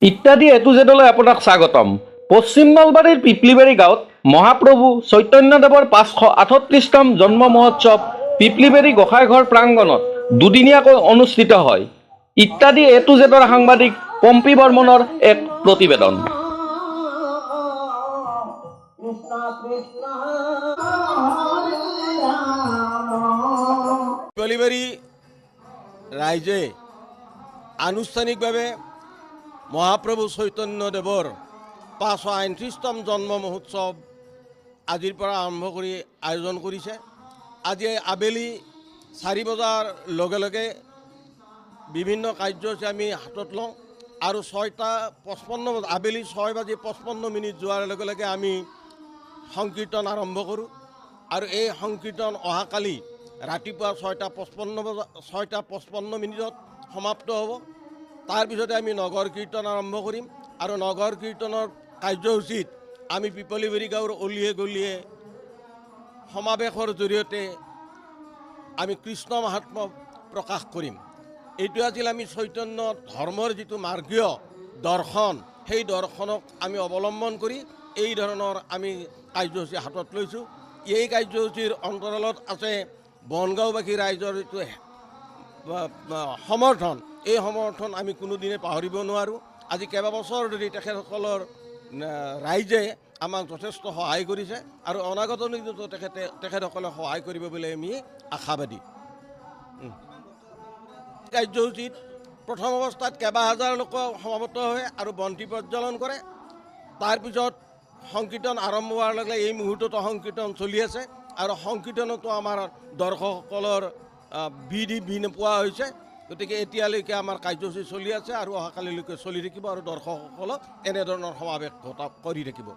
ইত্যাদি এটু জেডলৈ আপোনাক স্বাগতম। পশ্চিম নলবাৰীৰ পিপলিবাৰী গাঁৱত মহাপ্ৰভু চৈতন্যদেৱৰ 538তম জন্ম মহোৎসৱ পিপলিবাৰী গোসাঁইঘৰ প্ৰাংগণত দুদিনীয়াকৈ অনুষ্ঠিত হয়। ইত্যাদি এটু জেডৰ সাংবাদিক পম্পী বৰ্মনৰ এক প্ৰতিবেদন। পিপলিবাৰী ৰাইজে আনুষ্ঠানিকভাৱে মহাপ্ৰভু চৈতন্যদেৱৰ 538তম জন্ম মহোৎসৱ আজিৰ পৰা আৰম্ভ কৰি আয়োজন কৰিছে। আজি আবেলি 4 বজাৰ লগে লগে বিভিন্ন কাৰ্যসূচী আমি হাতত লওঁ আৰু 6:55 আবেলি 6:55 যোৱাৰ লগে লগে আমি সংকীৰ্তন আৰম্ভ কৰোঁ আৰু এই সংকীৰ্তন অহাকালি ৰাতিপুৱা 6:55 সমাপ্ত হ'ব। তাৰপিছতে আমি নগৰ কীৰ্তন আৰম্ভ কৰিম আৰু নগৰ কীৰ্তনৰ কাৰ্যসূচীত আমি পিপলিবাৰী গাঁৱৰ অলিয়ে গলিয়ে সমাৱেশৰ জৰিয়তে আমি কৃষ্ণ মাহাত্ম্য প্ৰকাশ কৰিম। এইটো আছিল আমি চৈতন্য ধৰ্মৰ যিটো মাৰ্গীয় দৰ্শন, সেই দৰ্শনক আমি অৱলম্বন কৰি এই ধৰণৰ আমি কাৰ্যসূচী হাতত লৈছোঁ। এই কাৰ্যসূচীৰ অন্তৰালত আছে বনগাঁওবাসী ৰাইজৰ যিটো সমৰ্থন, এই সমৰ্থন আমি কোনোদিনে পাহৰিব নোৱাৰোঁ। আজি কেইবাবছৰ ধৰি তেখেতসকলৰ ৰাইজে আমাক যথেষ্ট সহায় কৰিছে আৰু অনাগত দিনতো তেখেতসকলে সহায় কৰিব বুলি আমি আশাবাদী। কাৰ্যসূচীত প্ৰথম অৱস্থাত কেইবাহাজাৰ লোক সমাবেত হয় আৰু বন্তি প্ৰজ্বলন কৰে। তাৰপিছত সংকীৰ্তন আৰম্ভ হোৱাৰ লগে লগে এই মুহূৰ্ততো সংকীৰ্তন চলি আছে আৰু সংকীৰ্তনতো আমাৰ দৰ্শকসকলৰ বিধি পোৱা হৈছে। গতিকে এতিয়ালৈকে আমাৰ কাৰ্যসূচী চলি আছে আৰু অহাকালিলৈকে চলি থাকিব আৰু দৰ্শকসকলক এনেধৰণৰ সমাৱেশ কৰি থাকিব।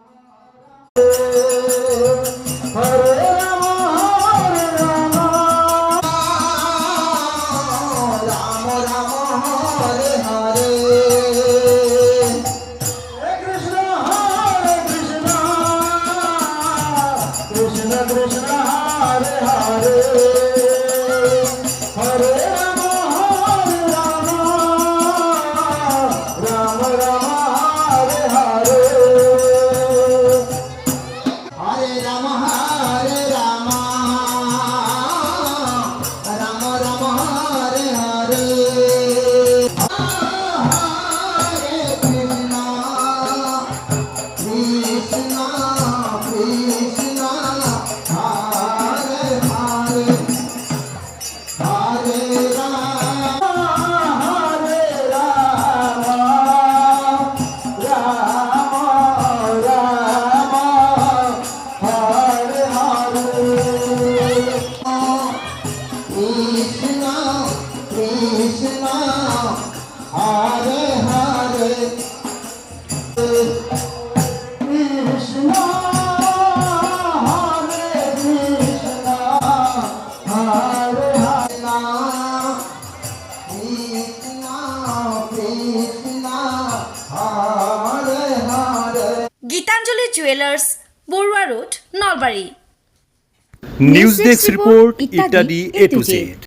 Gitanjali jewellers, Barua road, Nalbari. News desk report ইত্যাদি A to Z।